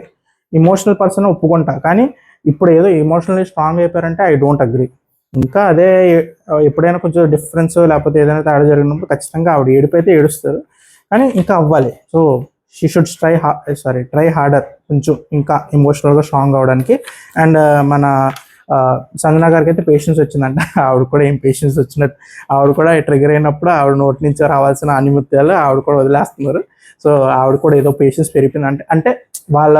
S1: ఇమోషనల్ పర్సన్ ఒప్పుకుంటా, కానీ ఇప్పుడు ఏదో ఎమోషనల్లీ స్ట్రాంగ్ అయిపోయారంటే ఐ డోంట్ అగ్రీ. ఇంకా అదే ఎప్పుడైనా కొంచెం డిఫరెన్స్ లేకపోతే ఏదైనా తేడా జరిగినప్పుడు ఖచ్చితంగా ఆవిడ ఏడిపోతే ఏడుస్తారు, కానీ ఇంకా అవ్వాలి. So she should try harder, కొంచెం ఇంకా ఎమోషనల్గా స్ట్రాంగ్ అవడానికి. అండ్ మన సంజన గారికి అయితే పేషెన్స్ వచ్చిందంట. ఆవిడ కూడా ఏం పేషెన్స్ వచ్చినట్టు, ఆవిడ కూడా ట్రిగర్ అయినప్పుడు ఆవిడ నోటి నుంచి రావాల్సిన ఆనిముత్యాలు ఆవిడ కూడా వదిలేస్తున్నారు. సో ఆవిడ కూడా ఏదో పేషెన్స్ పెరిగింది అంటే వాళ్ళ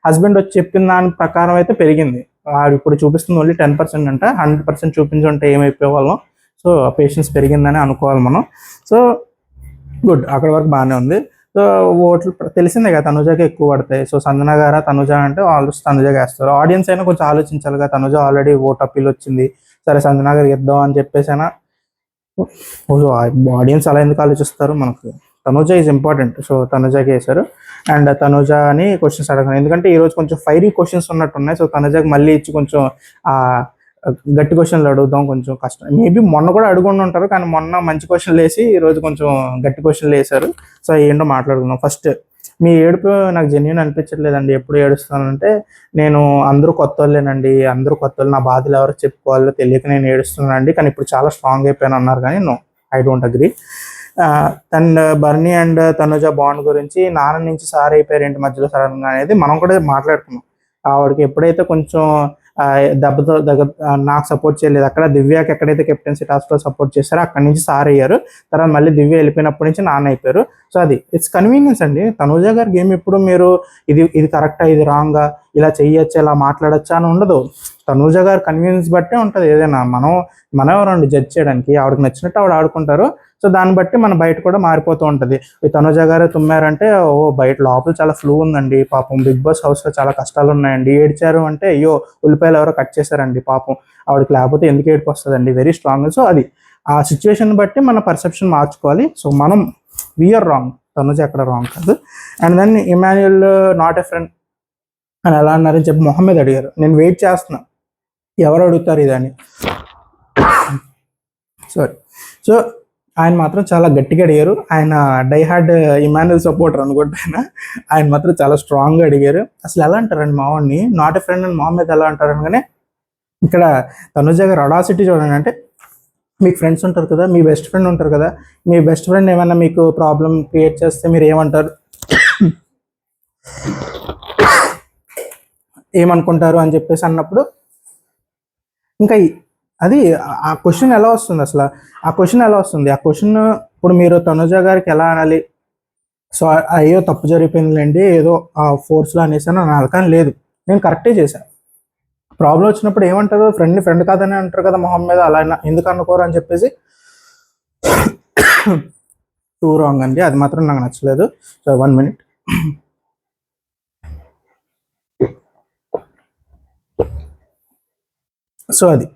S1: హస్బెండ్ వచ్చి చెప్పిన దాని ప్రకారం అయితే పెరిగింది. ఆవిడ ఇప్పుడు చూపిస్తుంది ఓన్లీ 10% అంట, 100% చూపించుంటే ఏమైపోయేవాళ్ళం. సో పేషెన్స్ పెరిగిందని అనుకోవాలి మనం. సో గుడ్, అక్కడ వరకు బాగానే ఉంది. సో ఓట్లు తెలిసిందే కదా తనుజకి ఎక్కువ పడతాయి. సో సంజన గారా తనుజ అంటే ఆల్మోస్ట్ తనుజగా వేస్తారు. ఆడియన్స్ అయినా కొంచెం ఆలోచించాలిగా, తనుజ ఆల్రెడీ ఓట్ అప్పీల్ వచ్చింది, సరే సంజన గారికి ఇద్దాం అని చెప్పేసి అయినా ఆడియన్స్ అలా ఎందుకు ఆలోచిస్తారు, మనకు తనుజ ఈజ్ ఇంపార్టెంట్. సో తనుజకి వేశారు. అండ్ తనుజ అని క్వశ్చన్స్ అడగను, ఎందుకంటే ఈరోజు కొంచెం ఫైరీ క్వశ్చన్స్ ఉన్నట్టున్నాయి. సో తనుజకి మళ్ళీ ఇచ్చి కొంచెం గట్టి క్వశ్చన్లు అడుగుదాం, కొంచెం కష్టం. మేబీ మొన్న కూడా అడుగుండి ఉంటారు, కానీ మొన్న మంచి క్వశ్చన్లు వేసి ఈరోజు కొంచెం గట్టి క్వశ్చన్లు వేశారు. సో ఏంటో మాట్లాడుకుందాం. ఫస్ట్ మీ ఏడుపు నాకు జెన్యూన్ అనిపించట్లేదండి. ఎప్పుడు ఏడుస్తానంటే నేను అందరూ కొత్త వాళ్ళేనండి, అందరూ కొత్త వాళ్ళు, నా బాధలు ఎవరికి చెప్పుకోవాలో తెలియక నేను ఏడుస్తున్నానండి, కానీ ఇప్పుడు చాలా స్ట్రాంగ్ అయిపోయాను అన్నారు, కానీ no, I don't agree. And Bharani and Tanuja bond గురించి నాన్న నుంచి సార్ అయిపోయారు ఏంటి మధ్యలో సడన్గా అనేది మనం కూడా మాట్లాడుకున్నాం. ఆవిడకి ఎప్పుడైతే కొంచెం దెబ్బతో నాకు సపోర్ట్ చేయలేదు, అక్కడ దివ్యాకి ఎక్కడైతే కెప్టెన్సీ టాస్క్లో సపోర్ట్ చేశారో అక్కడి నుంచి సార్ అయ్యారు, తర్వాత మళ్ళీ దివ్య వెళ్ళిపోయినప్పటి నుంచి నాన్న అయిపోయారు. సో అది ఇట్స్ కన్వీనియన్స్ అండి. తనుజ గారి గేమ్ ఎప్పుడు మీరు ఇది కరెక్టా ఇది రాంగా, ఇలా చెయ్యొచ్చా ఇలా మాట్లాడచ్చా అని ఉండదు. తనుజ గారి కన్వీనియన్స్ బట్టే ఉంటుంది ఏదైనా. మనం ఎవరండి జడ్జ్ చేయడానికి, ఆవిడకి నచ్చినట్టు ఆవిడ ఆడుకుంటారు. సో దాన్ని బట్టి మన బయట కూడా మారిపోతూ ఉంటుంది. ఈ తనుజ గారు తుమ్మారంటే బయట లోపల చాలా ఫ్లూ ఉందండి, పాపం బిగ్ బాస్ హౌస్లో చాలా కష్టాలు ఉన్నాయండి, ఏడ్చారు అంటే అయ్యో ఉల్లిపాయలు ఎవరో కట్ చేశారండి పాపం, ఆవిడకి లేకపోతే ఎందుకు ఏడుపు వస్తుందండి, వెరీ స్ట్రాంగ్. సో అది ఆ సిచ్యువేషన్ బట్టి మన పర్సెప్షన్ మార్చుకోవాలి. సో మనం వీఆర్ రాంగ్, తనుజ ఎక్కడ రాంగ్ కాదు. And then Emmanuel not a friend అని ఎలా అన్నారని చెప్పి మొహమ్మద్ అడిగారు. నేను వెయిట్ చేస్తున్నా ఎవరు అడుగుతారు ఇదని. సో ఆయన మాత్రం చాలా గట్టిగా అడిగారు. ఆయన డైహార్డ్ ఇమాన్యుల్ సపోర్టర్ అనుకుంటే ఆయన మాత్రం చాలా స్ట్రాంగ్గా అడిగారు. అసలు ఎలా అంటారండి మావాడిని నాట్ ఎ ఫ్రెండ్ అని మొహమ్మద్ ఎలా అంటారు అనగానే ఇక్కడ తనుజ గారు అడాసిటీ చూడండి. అంటే మీకు ఫ్రెండ్స్ ఉంటారు కదా, మీ బెస్ట్ ఫ్రెండ్ ఉంటారు కదా, మీ బెస్ట్ ఫ్రెండ్ ఏమైనా మీకు ప్రాబ్లం క్రియేట్ చేస్తే మీరు ఏమనుకుంటారు అని చెప్పేసి అన్నప్పుడు ఇంకా అది ఆ క్వశ్చన్ ఎలా వస్తుంది, అసలు ఆ క్వశ్చన్ ఎలా వస్తుంది, ఆ క్వశ్చన్ ఇప్పుడు మీరు తనుజ గారికి ఎలా అనాలి. సో అయ్యో తప్పు జరిగిపోయిందిలేండి ఏదో ఆ ఫోర్స్లో అనేసాను అనాలి, కానీ లేదు, నేను కరెక్టే చేశాను. ప్రాబ్లం వచ్చినప్పుడు ఏమంటారు, ఫ్రెండ్ ఫ్రెండ్ కాదని అంటారు కదా మొహం మీద, అలా ఎందుకు అనుకోరు అని చెప్పేసి టూ రాంగ్ అండి, అది మాత్రం నాకు నచ్చలేదు. So 1 minute. సో అది,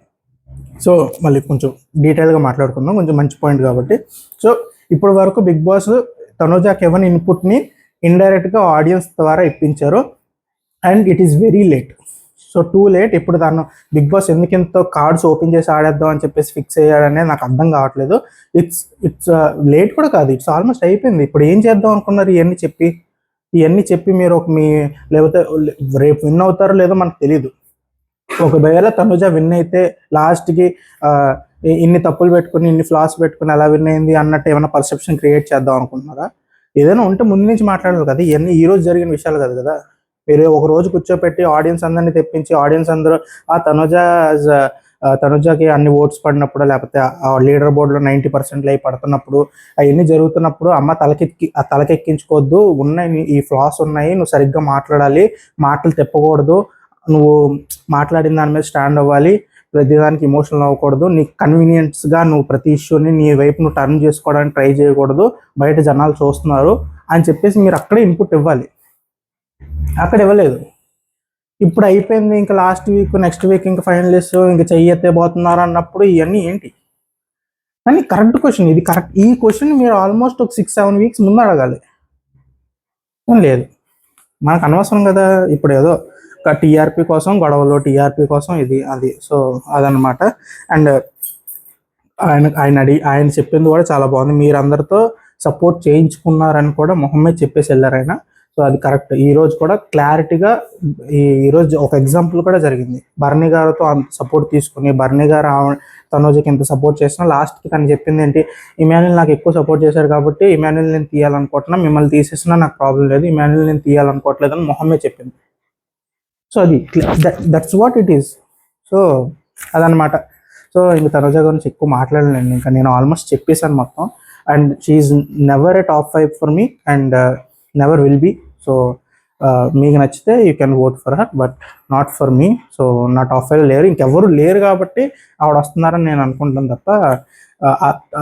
S1: సో మళ్ళీ కొంచెం డీటెయిల్గా మాట్లాడుకుందాం, కొంచెం మంచి పాయింట్ కాబట్టి. సో ఇప్పటి వరకు బిగ్ బాస్ తనుజాకి ఎవరి ఇన్పుట్ని ఇండైరెక్ట్గా ఆడియన్స్ ద్వారా ఇప్పించారు, and it is very late. So too late. ఇప్పుడు తను బిగ్ బాస్ ఎందుకు ఎంతో కార్డ్స్ ఓపెన్ చేసి ఆడేద్దాం అని చెప్పేసి ఫిక్స్ అయ్యాడనే నాకు అర్థం కావట్లేదు. ఇట్స్ లేట్ కూడా కాదు, ఇట్స్ ఆల్మోస్ట్ అయిపోయింది. ఇప్పుడు ఏం చేద్దాం అనుకున్నారు ఇవన్నీ చెప్పి మీరు లేకపోతే రేపు విన్ అవుతారో లేదో మనకు తెలియదు. ఒకవేళ తనుజ విన్ అయితే లాస్ట్కి ఇన్ని తప్పులు పెట్టుకుని ఇన్ని ఫ్లాస్ పెట్టుకుని అలా విన్ అయింది అన్నట్టు ఏమైనా పర్సెప్షన్ క్రియేట్ చేద్దాం అనుకుంటున్నారా? ఏదైనా ఉంటే ముందు నుంచి మాట్లాడాలి కదా, ఇవన్నీ ఈ రోజు జరిగిన విషయాలు కాదు కదా. మీరు ఒక రోజు కూర్చోపెట్టి ఆడియన్స్ అందరినీ తెప్పించి ఆడియన్స్ అందరూ తనుజకి అన్ని ఓట్స్ పడినప్పుడు, లేకపోతే లీడర్ బోర్డులో 90% అయి పడుతున్నప్పుడు, అవన్నీ జరుగుతున్నప్పుడు అమ్మ తలకెక్కించుకోవద్దు, ఉన్నాయి ఈ ఫ్లాస్ ఉన్నాయి, నువ్వు సరిగ్గా మాట్లాడాలి, మాటలు తిప్పకూడదు, నువ్వు మాట్లాడిన దాని మీద స్టాండ్ అవ్వాలి, ప్రతిదానికి ఎమోషనల్ అవ్వకూడదు, నీకు కన్వీనియన్స్గా నువ్వు ప్రతి ఇష్యూని నీ వైపు నువ్వు టర్న్ చేసుకోవడానికి ట్రై చేయకూడదు, బయట జనాలు చూస్తున్నారు అని చెప్పేసి మీరు అక్కడే ఇన్పుట్ ఇవ్వాలి. అక్కడ ఇవ్వలేదు. ఇప్పుడు అయిపోయింది, ఇంకా లాస్ట్ వీక్ నెక్స్ట్ వీక్ ఇంకా ఫైనలిస్ట్ ఇంకా చెయ్యెత్తే పోతున్నారు అన్నప్పుడు ఇవన్నీ ఏంటి? కానీ కరెక్ట్ క్వశ్చన్ ఇది, కరెక్ట్. ఈ క్వశ్చన్ మీరు ఆల్మోస్ట్ ఒక 6-7 వీక్స్ ముందు అడగాలి. లేదు, మనకు అనవసరం కదా. ఇప్పుడు ఏదో టీఆర్పీ కోసం గొడవలు, టీఆర్పీ కోసం ఇది అది, సో అదనమాట. అండ్ ఆయన చెప్పింది కూడా చాలా బాగుంది, మీరు అందరితో సపోర్ట్ చేయించుకున్నారని కూడా మొహమ్మే చెప్పేసి వెళ్ళారు ఆయన. సో అది కరెక్ట్. ఈరోజు కూడా క్లారిటీగా ఈరోజు ఒక ఎగ్జాంపుల్ కూడా జరిగింది. బర్నీ గారితో అంత సపోర్ట్ తీసుకుని బర్నీ గారు తనోజకి ఎంత సపోర్ట్ చేసినా లాస్ట్కి తను చెప్పింది ఏంటి, ఇమాన్యుల్ నాకు ఎక్కువ సపోర్ట్ చేశారు కాబట్టి ఇమాన్యుల్ నేను తీయాలనుకుంటున్నా, మిమ్మల్ని తీసేసినా నాకు ప్రాబ్లం లేదు, ఇమాన్యుల్ నేను తీయాలనుకోవట్లేదు అని మొహమ్మే చెప్పింది. సో అది that's what it is. So అదనమాట. సో ఇంక తనుజ గురించి ఎక్కువ మాట్లాడలేను, ఇంకా నేను ఆల్మోస్ట్ చెప్పేశాను మొత్తం. And she's never a top 5 for me and never will be. So మీకు నచ్చితే you can vote for her, but not for me. So నా టాప్ 5 లేరు, ఇంకెవరు లేరు కాబట్టి ఆవిడ వస్తున్నారని నేను అనుకుంటాను తప్ప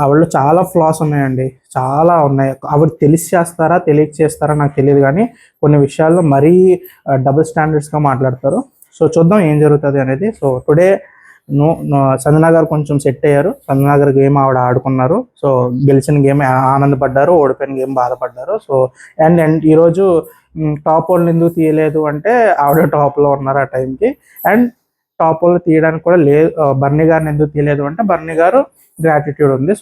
S1: ఆవిడలో చాలా ఫ్లాస్ ఉన్నాయండి, చాలా ఉన్నాయి. ఆవిడ తెలిసి చేస్తారా తెలియక చేస్తారా నాకు తెలియదు, కానీ కొన్ని విషయాల్లో మరీ డబుల్ స్టాండర్డ్స్గా మాట్లాడతారు. సో చూద్దాం ఏం జరుగుతుంది అనేది. సో టుడే సంజనా గారు కొంచెం సెట్ అయ్యారు, సంజనా గారి గేమ్ ఆవిడ ఆడుకున్నారు. సో గెలిచిన గేమ్ ఆనందపడ్డారు, ఓడిపోయిన గేమ్ బాధపడ్డారు. సో అండ్ ఈరోజు టాప్ వాళ్ళు ఎందుకు తీయలేదు అంటే ఆవిడ టాప్లో ఉన్నారు ఆ టైంకి, అండ్ టాప్ వాళ్ళు తీయడానికి కూడా లేదు. బర్నీ గారిని ఎందుకు తీయలేదు అంటే బర్నీ గారు గ్రాటిట్యూడ్ ఉంది.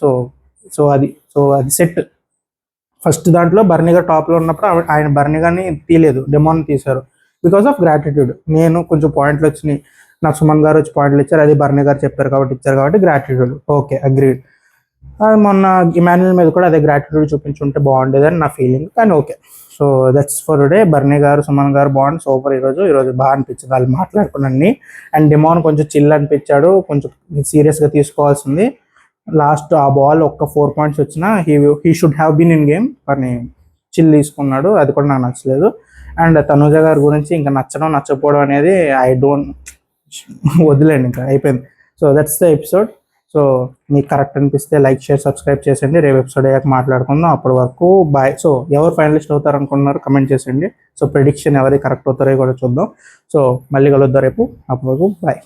S1: సో అది సెట్. ఫస్ట్ దాంట్లో బర్నీ గారు టాప్లో ఉన్నప్పుడు ఆయన బర్నీ గారిని తీయలేదు, డెమోని తీశారు బికాస్ ఆఫ్ గ్రాటిట్యూడ్. నేను కొంచెం పాయింట్లు వచ్చినాయి, నాకు సుమన్ గారు వచ్చి పాయింట్లు ఇచ్చారు, అది బర్నీ గారు చెప్పారు కాబట్టి ఇచ్చారు కాబట్టి గ్రాటిట్యూడ్. Okay, agreed. మొన్న ఇమాన్యుల్ మీద కూడా అదే గ్రాటిట్యూడ్ చూపించుంటే బాగుండేదని నా ఫీలింగ్, కానీ okay. So that's for day. Bharani గారు సుమన్ గారు బాగుంది, సూపర్. ఈరోజు బాగా అనిపించింది వాళ్ళు మాట్లాడుకున్నాన్ని. అండ్ డిమాన్ కొంచెం చిల్ అనిపించాడు, కొంచెం సీరియస్గా తీసుకోవాల్సింది. లాస్ట్ ఆ బాల్ ఒక్క 4 points వచ్చినా he should have been in game, కానీ చిల్ తీసుకున్నాడు, అది కూడా నాకు నచ్చలేదు. అండ్ తనుజ గారి గురించి ఇంకా నచ్చడం నచ్చకపోవడం అనేది ఐ డోంట్, వదిలేండి, ఇంకా అయిపోయింది. So that's the episode. So మీకు కరెక్ట్ అనిపిస్తే లైక్, షేర్, సబ్స్క్రైబ్ చేసేయండి. రేపు ఎపిసోడ్ అయ్యాక మాట్లాడుకుందాం. అప్పటి వరకు బాయ్. సో ఎవరు ఫైనలిస్ట్ అవుతారు అనుకుంటున్నారు కమెంట్ చేసేయండి. సో ప్రెడిక్షన్ ఎవరి కరెక్ట్ అవుతారో కూడా చూద్దాం. సో మళ్ళీ కలుద్దాం రేపు, అప్పటి వరకు బాయ్.